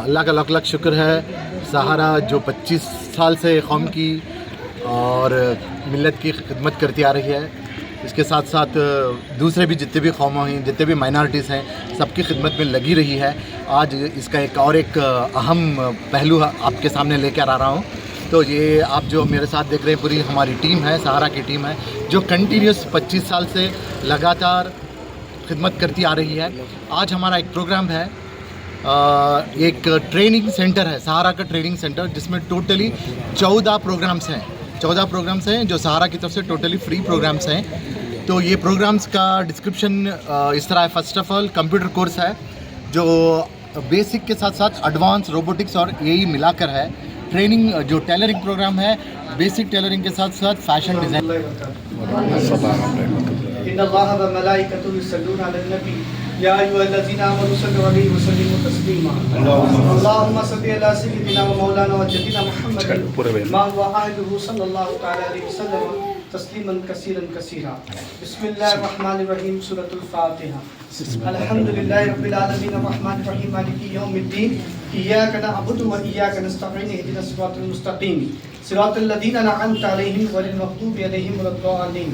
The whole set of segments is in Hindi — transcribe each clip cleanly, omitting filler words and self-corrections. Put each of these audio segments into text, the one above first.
अल्लाह का लाख लाख शुक्र है। सहारा जो 25 साल से कौम की और मिलत की खिदमत करती आ रही है, इसके साथ साथ दूसरे भी जितने भी कौम हैं, जितने भी माइनॉरिटीज़ हैं, सबकी खिदमत में लगी रही है। आज इसका एक अहम पहलू आपके सामने लेकर आ रहा हूँ। तो ये आप जो मेरे साथ देख रहे हैं, पूरी हमारी टीम है, सहारा की टीम है, जो कंटिन्यूस 25 साल से लगातार खिदमत करती आ रही है। आज हमारा एक प्रोग्राम है, एक ट्रेनिंग सेंटर है, सहारा का ट्रेनिंग सेंटर, जिसमें टोटली 14 प्रोग्राम्स हैं। 14 प्रोग्राम्स हैं जो सहारा की तरफ से टोटली फ्री प्रोग्राम्स हैं। तो ये प्रोग्राम्स का डिस्क्रिप्शन इस तरह है। First of all computer course है जो बेसिक के साथ साथ एडवांस रोबोटिक्स और एआई मिलाकर है। ट्रेनिंग जो टेलरिंग प्रोग्राम है, बेसिक टेलरिंग के साथ साथ फैशन डिज़ाइन। या अय्युहल्लज़ीना आमनू सल्लु अलैहि व सल्लिमू तस्लीमा। अल्लाहुम्मा सल्लि अला सय्यिदिना व मौलाना व जद्दिना मुहम्मद मा हुवा अहदुहु सल्लल्लाहु तआला अलैहि वसल्लम तस्लीमन कसीरन कसीरा। बिस्मिल्लाहिर रहमानिर रहीम। सूरतुल फातिहा। अल्हम्दुलिल्लाहि रब्बिल आलमीन अर्रहमानिर रहीम मालिकि यौमिद्दीन इय्याका नअबुदु व इय्याका नस्तईन इहदिनस सिरातल मुस्तकीम सिरातल लज़ीना अनअमता अलैहिम गैरिल मग़दूबि अलैहिम वलद्दालिन।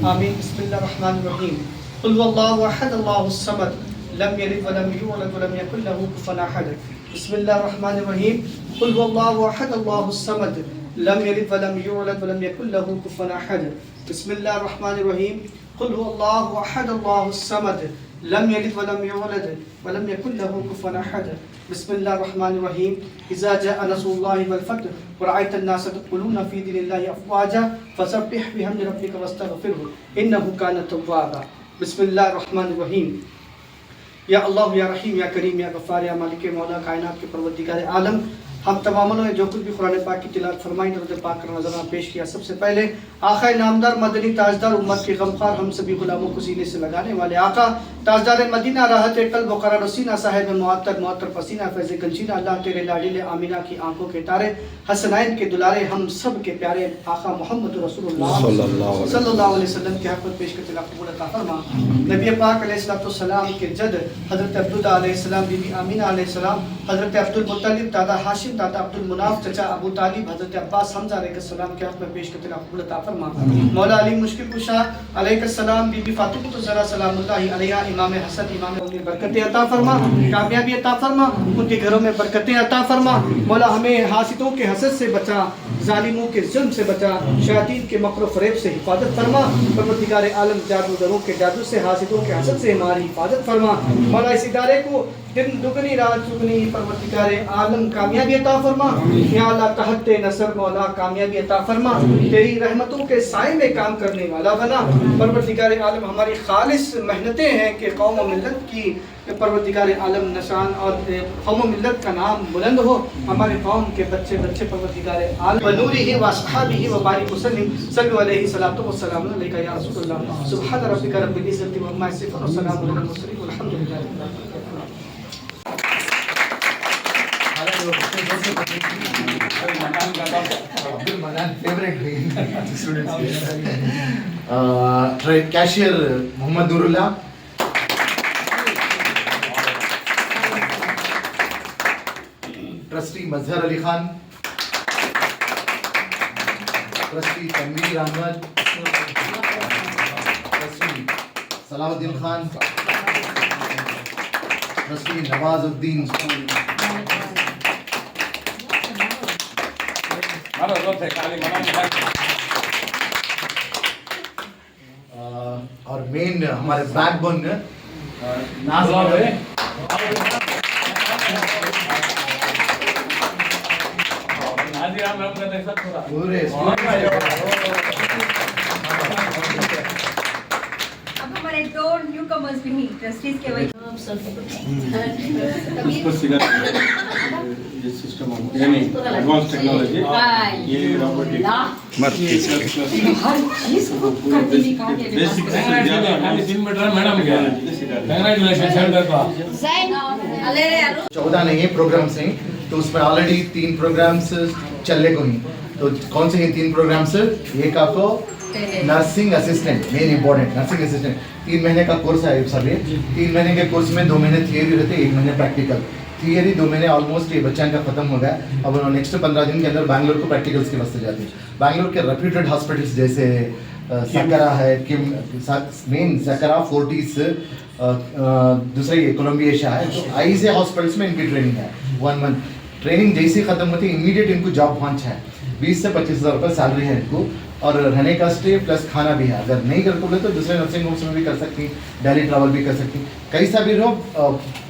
आमीन। बिस्मिल्लाहिर रहमानिर रहीम। कुल हुवल्लाहु अहद अल्लाहुस समद लम यलिद व लम यूलद व लम यकुल लहू कुफुवन अहद। बिस्मिल्लाहिर रहमानिर रहीम। कुल हुवल्लाहु अहद अल्लाहुस समद लम यलिद व लम यूलद व लम यकुल लहू कुफुवन अहद। बिस्मिल्लाहिर रहमानिर रहीम। कुल हुवल्लाहु अहद अल्लाहुस समद लम यलिद व लम यूलद व लम यकुल लहू कुफुवन अहद। बिस्मिल्लाहिर रहमानिर रहीम। इज़ा जाअ नस्रुल्लाहि वल फतह व रअयतन नास यदखुलूना फी दीनिल्लाहि अफ़वाजा फसब्बिह बिहम्दि रब्बिका वस्तगफिरहु इन्नहु कान तव्वाबा। बिस्मिल्लाहिर्रहमानिर्रहीम। या अल्लाह या रहीम या करीम या गफ़ार या मालिक मौला कायनात के परवरदिगार आलम, हम तमामों ने जो कुछ भी कुरान पाक की तिलावत फरमाई, दरूद पाक का नज़राना पेश किया। सबसे पहले आका नामदार मदनी ताजदार उम्मत के गमखार हम सभी गुलामों को सीने से लगाने वाले आका ताजदार मदीना राहत कल्ब वक़रार सीना साहिब मुअत्तर पसीना फैज़ गंशीना, अल्लाह तेरे लाडिल आमिना की आंखों के तारे हसनैन के दुलारे हम सब के प्यारे आका मोहम्मद रसूलुल्लाह सल्लल्लाहु अलैहि वसल्लम के हक़ में पेश करते कबूल अता फरमा। नबी पाक अलैहिस्सलाम के जद हज़रत अब्दुल्लाह अलैहिस्सलाम, बीबी आमीना अलैहिस्सलाम, हज़रत अब्दुल मुत्तलिब, दादा हाशिम, दादा अब्दुल मुनाफ, चचा अबू तालिब, हज़रत अब्बास हमज़ा अलैहिस्सलाम के हक़ में पेश करते कबूल अता फरमा। मौला अली मुश्किल कुशा अलैहिस्सलाम, बीबी फातिमा ज़हरा सलामुल्लाहि अलैहा, इमाम हसन, इमाम उन्हें बरकतें अता फरमा, कामयाबी अता फरमा, उनके घरों में बरकतें अता फरमा। मौला हमें हासिदों के हसद से बचा, जालिमों के जुल्म से बचा, शयातीन के मकर फरेब से हिफाजत फरमा। परवरदिगार आलम जादूगरों के जादू से, हासिदों के हसद से हमारी हिफाजत फरमा। मौला इस इदारे को दिन दुगनी रात चुगनी परवरदिगार आलम कामयाबी अता फरमा। या अल्लाह तहत नसर मौला कामयाबी अता फरमा, तेरी रहमतों के साए में काम करने वाला बना। परवरदिगार आलम हमारी खालिस मेहनतें हैं कि कौम और मिल्लत की परवरदिगार आलम नशान और कौम और मिल्लत का नाम बुलंद हो। हमारे कौम के बच्चे बच्चे परवरदिगार आलम वनूरिही व अस्हाबिही व बारिक वसल्लिम सल्लु अलैहि सलातो व सलाम अलैका या रसूलल्लाह। सुब्हान रब्बिका रब्बिल इज्जति व अम्मा यसिफून व सलामुन अलल मुरसलीन वल्हम्दुलिल्लाहि रब्बिल आलमीन। Cashier Mohammad Noorullah, trustee Mazhar Ali Khan, trustee Tanveer Ahmed, trustee Salahuddin Khan, trustee Nawazuddin, और मेन हमारे बैकबोन पूरे अब हमारे दो न्यूकमर्स भी हैं, ट्रस्टीज के वही ये सिस्टम यानी एडवांस टेक्नोलॉजी, ये रोबोटिक हर चीज को करने निकालने बेसिक से ज्यादा मैडम क्या है 14 नहीं प्रोग्राम्स हैं, तो उसमें ऑलरेडी 3 प्रोग्राम्स चलने को ही। तो कौन से हैं 3 प्रोग्राम्स? एक आपको nursing assistant, main important nursing assistant 3 महीने का कोर्स है सर। ये 3 महीने के कोर्स में 2 महीने थियरी रहते हैं, 1 महीने प्रैक्टिकल। थियरी 2 महीने ऑलमोस्ट ये बच्चा का खत्म हो गया। अब नेक्स्ट 15 दिन के अंदर बैंगलोर को प्रैक्टिकल्स के वास्ते जाते हैं। बैंगलोर के रेप्यूटेड हॉस्पिटल्स जैसे सकरा है, किम मेन सकरा, फोर्टिस, दूसरा ये कोलंबिया है, तो ऐसे हॉस्पिटल्स में इनकी ट्रेनिंग है। 1 मंथ ट्रेनिंग जैसे खत्म होती है इमीडिएट इनको जॉब पहुंच है। 20 से 25 हज़ार रुपये सैलरी है इनको, और रहने का स्टे प्लस खाना भी है। अगर नहीं कर पाओगे तो दूसरे नर्सिंग होम्स में भी कर सकती, डेली ट्रैवल भी कर सकती, कैसा भी रहो।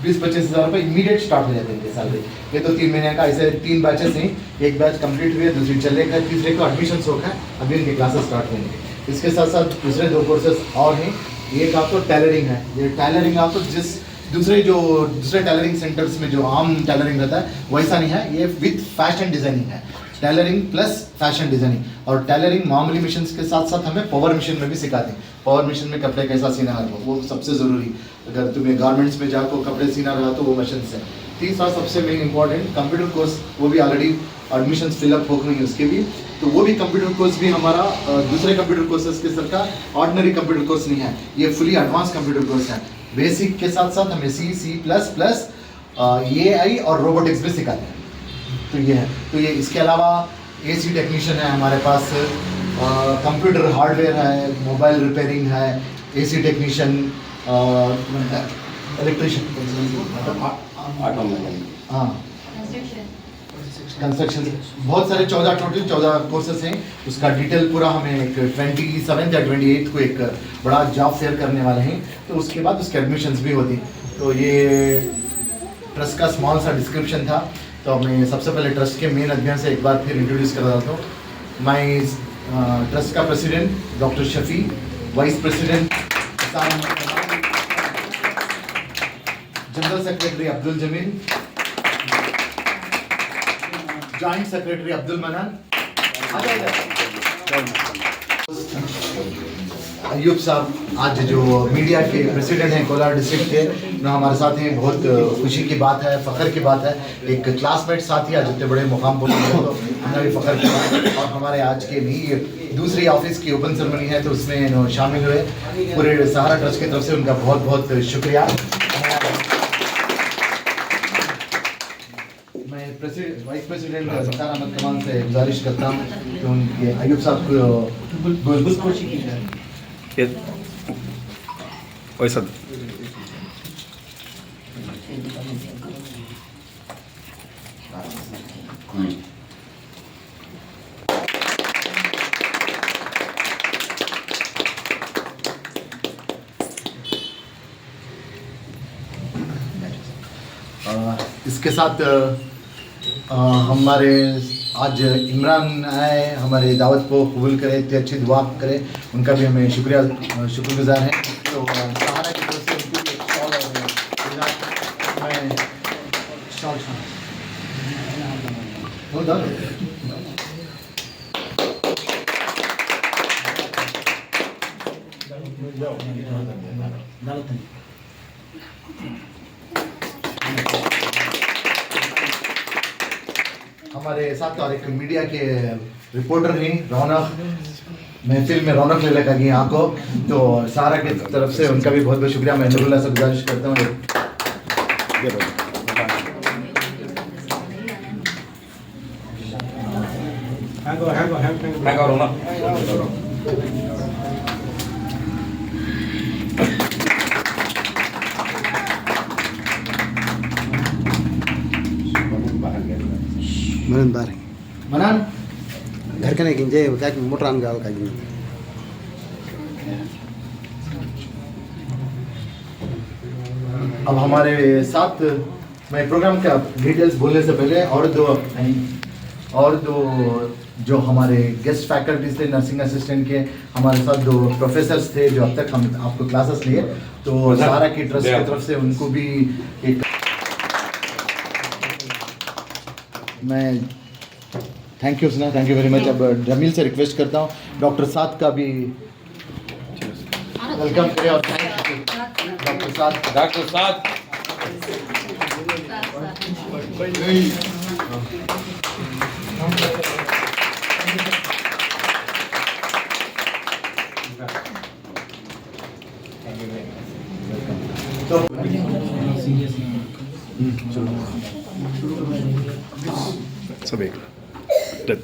20-25 हज़ार रुपये इमीडिएट स्टार्ट हो जाते हैं सैलरी। ये तो 3 महीने का, ऐसे 3 बैचेस हैं, एक बैच कंप्लीट हुई है, दूसरी चलेगा, तीसरे को एडमिशन होगा है, अभी इनकी क्लासेस स्टार्ट होंगे। इसके साथ साथ दूसरे 2 कोर्सेज और हैं। एक आपको टेलरिंग है, ये टेलरिंग आपको दूसरे टेलरिंग सेंटर्स में जो आम टेलरिंग रहता है वैसा नहीं है, ये विथ फैशन डिज़ाइनिंग है। टेलरिंग प्लस फैशन डिज़ाइनिंग, और टेलरिंग मामूली मशीन के साथ साथ हमें पावर मशीन में भी सिखाते हैं। पावर मशीन में कपड़े कैसा सीना है वो सबसे ज़रूरी। अगर तुम्हें गारमेंट्स में जाकर कपड़े सीना रहा तो वो मशीन से। तीसरा सबसे मेन इंपॉर्टेंट कंप्यूटर कोर्स, वो भी ऑलरेडी एडमिशन फिलअप हो गई उसके भी, तो वो भी कंप्यूटर कोर्स भी हमारा दूसरे कंप्यूटर कोर्सेज के सर का ऑर्डिनरी कंप्यूटर कोर्स नहीं है, ये फुली एडवांस कंप्यूटर कोर्स है। बेसिक के साथ साथ हमें C++, AI और रोबोटिक्स भी सिखाते हैं। तो ये है, तो ये इसके अलावा AC टेक्नीशियन है हमारे पास, कंप्यूटर हार्डवेयर है, मोबाइल रिपेयरिंग है, AC टेक्नीशियन, इलेक्ट्रिशियन, हाँ, कंस्ट्रक्शन, बहुत सारे टोटल 14 कोर्सेस हैं। उसका डिटेल पूरा हमें एक 27 या 28 को एक बड़ा जॉब फेयर करने वाले हैं, तो उसके बाद उसके एडमिशन्स भी होती हैं। तो ये ट्रस्ट का स्मॉल सा डिस्क्रिप्शन था। तो मैं सबसे पहले ट्रस्ट के मेन अध्ययन से एक बार फिर इंट्रोड्यूस कर देता हूँ। मैं ट्रस्ट का president doctor Shafi, vice president general secretary Abdul Jamil, joint secretary Abdul Manan, Ayub साहब आज जो मीडिया के प्रेसिडेंट हैं कोलार डिस्ट्रिक्ट के, ना हमारे साथ हैं। बहुत खुशी की बात है, फ़ख्र की बात है, एक क्लासमेट साथी आज इतने बड़े मुकाम पर तो हमें भी फ़ख्र की बात है। और हमारे आज के नहीं दूसरी ऑफिस की ओपन सेरेमनी है, तो उसमें शामिल हुए। पूरे सहारा ट्रस्ट की तरफ से उनका बहुत बहुत शुक्रिया। वाइस प्रेसिडेंट सत्तार अहमद कमान से गुजारिश करता हूँ कि उनके अयूब साहब को वैसा इसके साथ हमारे आज इमरान आए, हमारे दावत को कबूल करे, इतनी अच्छी दुआ करे, उनका भी हमें शुक्रगुजार हैं। तो सहारा की तरफ से उनको एक शॉल और हमारे साथ और एक मीडिया के रिपोर्टर हैं रौनक, महफिल में रौनक ले लगा गई आपको, तो सारा की तरफ से उनका भी बहुत बहुत शुक्रिया। मैं नूरुल्लाह से गुजारिश करता हूँ। मनान घर का नहीं जे क्या मोटर आम गाल का अब हमारे साथ मैं प्रोग्राम का डिटेल्स बोलने से पहले और दो जो हमारे गेस्ट फैकल्टीज थे नर्सिंग असिस्टेंट के, हमारे साथ 2 प्रोफेसर्स थे जो अब तक हम आपको क्लासेस लिए, तो सारा की ट्रस्ट की तरफ से उनको भी एक मैं थैंक यू वेरी मच। अब जमील से रिक्वेस्ट करता हूँ डॉक्टर साद का भी वेलकम करें और थैंक यू डॉक्टर साद। तो सभेकडं